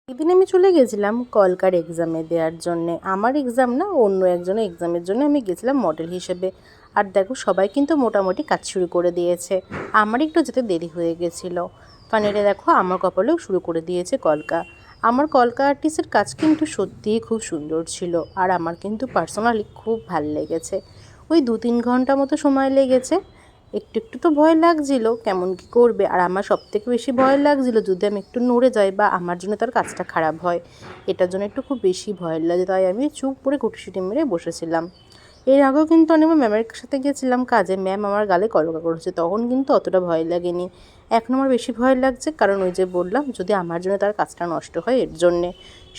এদিন আমি চলে গেছিলাম কলকার এক্সামে দেওয়ার জন্যে। আমার এক্সাম না, অন্য একজনের এক্সামের জন্য আমি গেছিলাম মডেল হিসেবে। আর দেখো সবাই কিন্তু মোটামুটি কাজ শুরু করে দিয়েছে, আমার একটু যেতে দেরি হয়ে গেছিলো। ফাইনালি দেখো আমার কপালেও শুরু করে দিয়েছে কলকা। আমার কলকা আর্টিস্টের কাজ কিন্তু সত্যিই খুব সুন্দর ছিল, আর আমার কিন্তু পার্সোনালি খুব ভাল লেগেছে। ওই 2-3 ঘন্টা মতো সময় লেগেছে। একটু একটু তো ভয় লাগছিল কেমন কি করবে, আর আমার সবথেকে বেশি ভয় লাগছিল যদি আমি একটু নড়ে যাই বা আমার জন্য তার কাজটা খারাপ হয়, এটার জন্য একটু খুব বেশি ভয় লাগে। তাই আমি চুপ করে গুটিসুটি মেরে বসেছিলাম। এর আগেও কিন্তু আমি আমার ম্যামের সাথে গেছিলাম কাজে, ম্যাম আমার গালে কলকা করেছে, তখন কিন্তু অতটা ভয় লাগেনি। এখন আমার বেশি ভয় লাগছে, কারণ ওই যে বললাম যদি আমার জন্য তার কাজটা নষ্ট হয় এর জন্যে।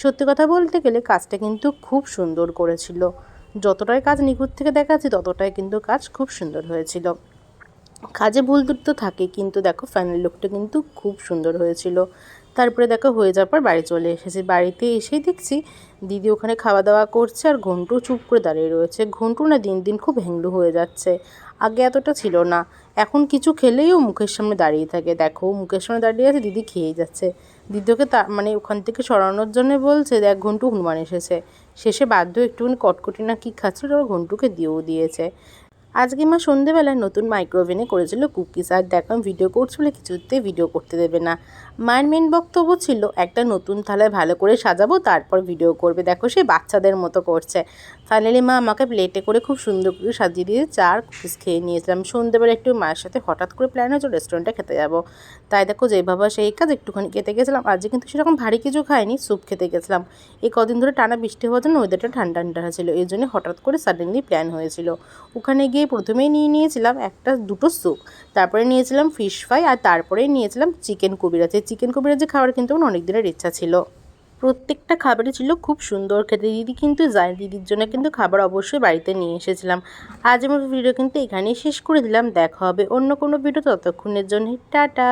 সত্যি কথা বলতে গেলে কাজটা কিন্তু খুব সুন্দর করেছিল। যতটাই কাজ নিখুঁত থেকে দেখাচ্ছি ততটাই কিন্তু কাজ খুব সুন্দর হয়েছিল। কাজে ভুল ত্রুটি তো থাকে, কিন্তু দেখো ফাইনাল লুকটা কিন্তু খুব সুন্দর হয়েছিল। তারপরে দেখো হয়ে যাওয়ার পর বাড়ি চলে এসেছি। বাড়িতে এসেই দেখছি দিদি ওখানে খাওয়া দাওয়া করছে, আর ঘন্টু চুপ করে দাঁড়িয়ে রয়েছে। ঘন্টু না দিন দিন খুব হ্যাংলু হয়ে যাচ্ছে, আগে এতটা ছিল না। এখন কিছু খেলেই ও মুখের সামনে দাঁড়িয়ে থাকে। দেখো মুখের সামনে দাঁড়িয়ে আছে, দিদি খেয়েই যাচ্ছে। দিদি ওকে মানে ওখান থেকে সরানোর জন্য বলছে দেখ ঘন্টু হনুমান এসেছে। শেষে বাধ্য একটুখানি কটকটি না কি খাচ্ছিল, ওরা ঘন্টুকে দিয়েও দিয়েছে। আজকে মা সন্ধেবেলায় নতুন মাইক্রোওভেনে করেছিল কুকিজ, আর দেখো আমি ভিডিও করছি বলে কিছুতেই ভিডিও করতে দেবে না। মায়ের মেন বক্তব্য ছিল একটা নতুন থালায় ভালো করে সাজাবো তারপর ভিডিও করবে। দেখো সে বাচ্চাদের মতো করছে। ফাইনালি মা আমাকে প্লেটে করে খুব সুন্দর করে সাজিয়ে দিয়ে চা আর কুকিজ খেয়ে নিয়েছিলাম। সন্ধেবেলা একটু মায়ের সাথে হঠাৎ করে প্ল্যান হয়েছিল রেস্টুরেন্টে খেতে যাব। তাই দেখো যেই ভাবা সেই কাজ, একটুখানি খেতে গেছিলাম। আজকে কিন্তু সেরকম ভারী কিছু খাইনি, স্যুপ খেতে গেছিলাম। এই কদিন ধরে টানা বৃষ্টি হওয়ার জন্য ওয়েদারটা ঠান্ডা ঠান্ডা ছিল, এই জন্য হঠাৎ করে সাডেনলি প্ল্যান হয়েছিল। ওখানে গিয়ে প্রথমেই নিয়েছিলাম দুটো স্যুপ, তারপরে নিয়েছিলাম ফিশ ফ্রাই, আর তারপরে নিয়েছিলাম চিকেন কবিরাজ। এই চিকেন কবিরাজের খাবার কিন্তু আমার অনেক দিনের ইচ্ছা ছিল। প্রত্যেকটা খাবারই ছিল খুব সুন্দর খেতে। দিদি কিন্তু যায়, দিদির জন্য কিন্তু খাবার অবশ্যই বাড়িতে নিয়ে এসেছিলাম। আজ আমার ভিডিও কিন্তু এখানেই শেষ করে দিলাম। দেখা হবে অন্য কোনো ভিডিও, ততক্ষণের জন্য টাটা।